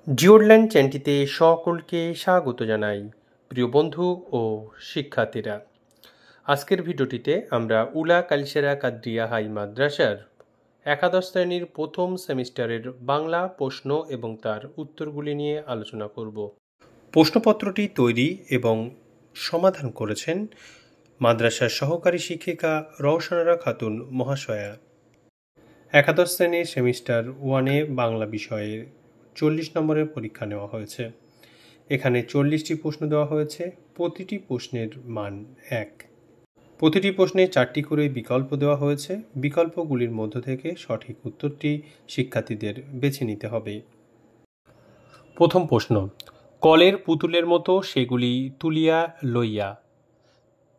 জিওরল্যান্ড চ্যানেলটিতে সকলকে স্বাগত জানাই প্রিয় বন্ধু ও শিক্ষার্থীরা। আজকের ভিডিওটিতে আমরা উলা কালসেরা কাদ্রিয়া হাই মাদ্রাসার একাদশ শ্রেণীর প্রথম সেমিস্টারের বাংলা প্রশ্ন এবং তার উত্তরগুলি নিয়ে আলোচনা করব। প্রশ্নপত্রটি তৈরি এবং সমাধান করেছেন মাদ্রাসার সহকারী শিক্ষিকা রওশনারা খাতুন মহাশয়া। একাদশ শ্রেণীর সেমিস্টার 1-এ বাংলা বিষয়ে 40 নম্বরের পরীক্ষা নেওয়া হয়েছে। এখানে 40টি প্রশ্ন দেওয়া হয়েছে। প্রতিটি প্রশ্নের মান 1। প্রতিটি প্রশ্নে 4টি করে বিকল্প দেওয়া হয়েছে। বিকল্পগুলির মধ্য থেকে সঠিক উত্তরটি শিক্ষার্থীদের বেছে নিতে হবে। প্রথম প্রশ্ন, কলের পুতুলের মতো সেগুলি তুলিয়া লইয়া।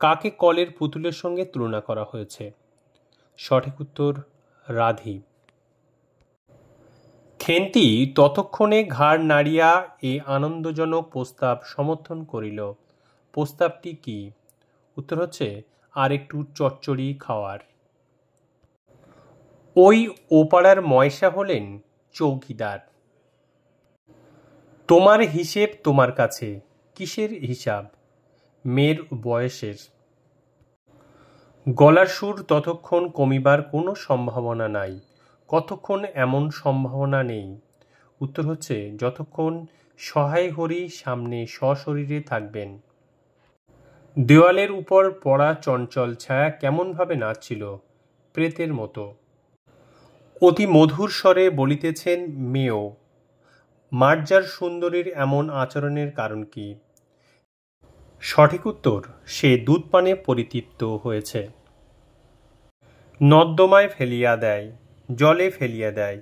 কাকে কলের পুতুলের সঙ্গে তুলনা করা হয়েছে? সঠিক উত্তর রাধি। খেন্তি ততক্ষণে ঘাড় নাড়িয়া এ আনন্দজনক প্রস্তাব সমর্থন করিল। প্রস্তাবটি কি? উত্তর হচ্ছে আর একটু চচ্চড়ি খাওয়ার। ওই ওপাড়ার ময়সা হলেন চৌকিদার। তোমার হিসেব তোমার কাছে। কিসের হিসাব? মেয়ের বয়সের। গলার সুর ততক্ষণ কমিবার কোনো সম্ভাবনা নাই। কতক্ষণ এমন সম্ভাবনা নেই? উত্তর হচ্ছে যতক্ষণ সহায় হরি সামনে সশরীরে থাকবেন। দেওয়ালের উপর পড়া চঞ্চল ছায়া কেমনভাবে নাচছিল? প্রেতের মতো। অতি মধুর স্বরে বলিতেছেন মেয়েও। মার্জার সুন্দরীর এমন আচরণের কারণ কি? সঠিক উত্তর সে দুধ পানে পরিতৃপ্ত হয়েছে। নর্দমায় ফেলিয়া দেয়, জলে ফেলিয়া দেয়।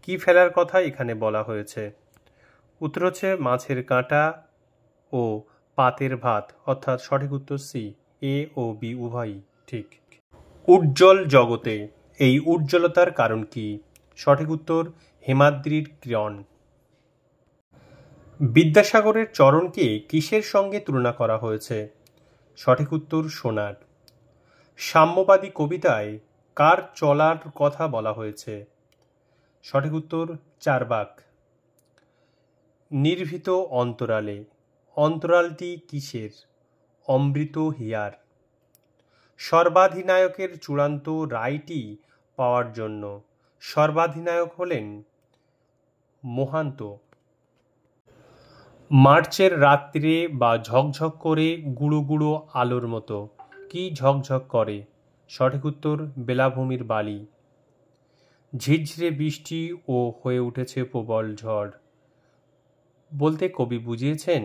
কি ফেলার কথা এখানে বলা হয়েছে? উত্তর হচ্ছে মাছের কাঁটা ও পাতের ভাত, অর্থাৎ সঠিক উত্তর সি। এ ও বি উভয়ই ঠিক। উজ্জ্বল জগতে, এই উজ্জ্বলতার কারণ কি? সঠিক উত্তর হেমাদ্রির কিরণ। বিদ্যাসাগরের চরণকে কিসের সঙ্গে তুলনা করা হয়েছে? সঠিক উত্তর সোনার। সাম্যবাদী কবিতায় কার চলার কথা বলা হয়েছে? সঠিক উত্তর চারবাক। নির্ভীত অন্তরালে, অন্তরালটি কিসের? অমৃত হিয়ার। সর্বাধিনায়কের চূড়ান্ত রায়টি পাওয়ার জন্য সর্বাধিনায়ক হলেন মোহান্ত। মার্চের রাত্রে বা ঝকঝক করে গুঁড়ো গুঁড়ো আলোর মতো। কি ঝকঝক করে? সঠিক উত্তর বেলাভূমির বালি। ঝিরঝিরে বৃষ্টি ও হয়ে উঠেছে প্রবল ঝড় বলতে কবি বুঝিয়েছেন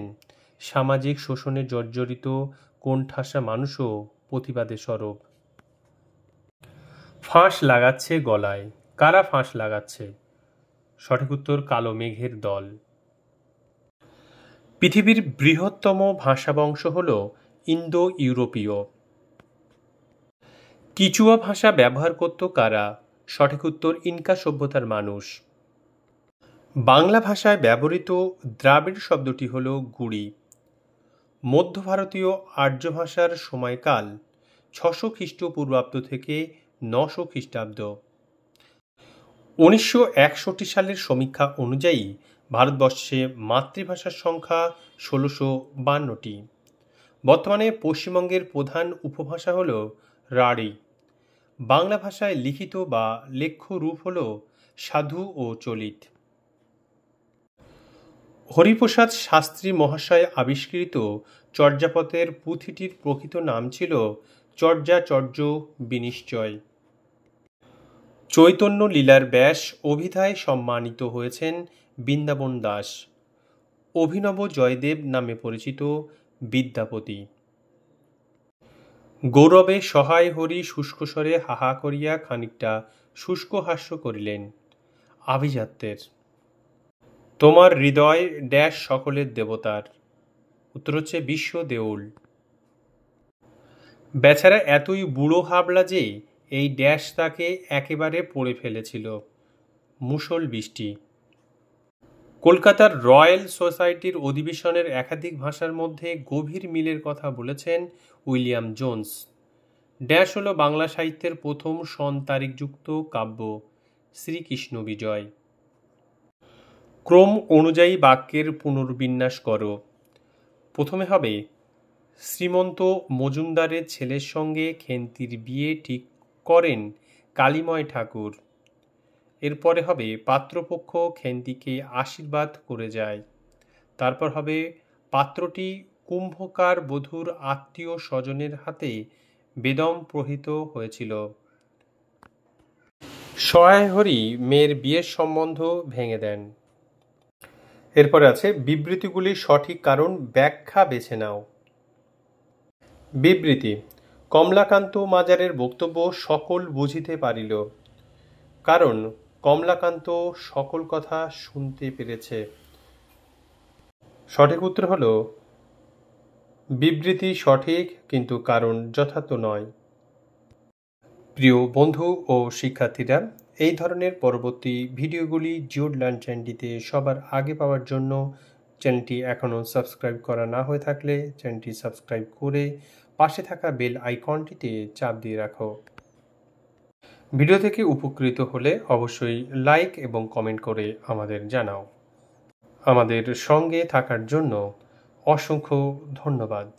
সামাজিক শোষণে জর্জরিত কোণঠাসা মানুষও প্রতিবাদে সরব। ফাঁস লাগাচ্ছে গলায়। কারা ফাঁস লাগাচ্ছে? সঠিক উত্তর কালো মেঘের দল। পৃথিবীর বৃহত্তম ভাষাবংশ হল ইন্দো ইউরোপীয়। কিচুয়া ভাষা ব্যবহার করত কারা? সঠিক উত্তর ইনকা সভ্যতার মানুষ। বাংলা ভাষায় ব্যবহৃত দ্রাবিড় শব্দটি হল গুড়ি। মধ্য ভারতীয় আর্য ভাষার সময়কাল 600 খ্রিস্টপূর্বাব্দ থেকে 900 খ্রিস্টাব্দ। 1961 সালের সমীক্ষা অনুযায়ী ভারতবর্ষে মাতৃভাষার সংখ্যা 1652টি। বর্তমানে পশ্চিমবঙ্গের প্রধান উপভাষা হল রাঢ়ী। বাংলা ভাষায় লিখিত বা লেখ্য রূপ হল সাধু ও চলিত। হরিপ্রসাদ শাস্ত্রী মহাশয় আবিষ্কৃত চর্যাপদের পুঁথিটির প্রকৃত নাম ছিল চর্যাচর্য বিনিশ্চয়। চৈতন্য লীলার ব্যাস অভিধায় সম্মানিত হয়েছেন বৃন্দাবন দাস। অভিনব জয়দেব নামে পরিচিত বিদ্যাপতি। গৌরবে সহায় হরি শুষ্ক স্বরে হাহা করিয়া খানিকটা শুষ্ক হাস্য করিলেন। আভিজাত্যের। তোমার হৃদয় ড্যাশ সকলের দেবতার। উত্তর হচ্ছে বিশ্ব দেউল। বেচারা এতই বুড়ো হাবলা যে এই ড্যাশ তাকে একেবারে পড়ে ফেলেছিল। মুষল বৃষ্টি। কলকাতার রয়্যাল সোসাইটির অধিবেশনের একাধিক ভাষার মধ্যে গভীর মিলের কথা বলেছেন উইলিয়াম জোন্স। ড্যাশ হল বাংলা সাহিত্যের প্রথম সন তারিখযুক্ত কাব্য শ্রীকৃষ্ণ বিজয়। ক্রম অনুযায়ী বাক্যের পুনর্বিন্যাস করো। প্রথমে হবে শ্রীমন্ত মজুমদারের ছেলের সঙ্গে খেন্তির বিয়ে ঠিক করেন কালীময় ঠাকুর। এরপরে হবে পাত্রপক্ষ খেন্তিকে আশীর্বাদ করে যায়। তারপর হবে পাত্রটি কুম্ভকার বধূর আত্মীয় স্বজনের হাতে বেদম প্রহিত হয়েছিল। সহায় হরি মেয়ের বিয়ের সম্বন্ধ ভেঙে দেন। এরপরে আছে বিবৃতিগুলির সঠিক কারণ ব্যাখ্যা বেছে নাও। বিবৃতি: কমলাকান্ত মাজারের বক্তব্য সকল বুঝিতে পারিল, কারণ কমলাকান্ত সকল কথা শুনতে পেরেছে। সঠিক উত্তর হল বিবৃতি সঠিক কিন্তু কারণ যথার্থ নয়। প্রিয় বন্ধু ও শিক্ষার্থীরা, এই ধরনের পরবর্তী ভিডিওগুলি জিওড লার্ন চ্যানেলটিতে সবার আগে পাওয়ার জন্য চ্যানেলটি এখনও সাবস্ক্রাইব করা না হয়ে থাকলে চ্যানেলটি সাবস্ক্রাইব করে পাশে থাকা বেল আইকনটিতে চাপ দিয়ে রাখো। ভিডিও থেকে উপকৃত হলে অবশ্যই লাইক এবং কমেন্ট করে আমাদের জানাও। আমাদের সঙ্গে থাকার জন্য অসংখ্য ধন্যবাদ।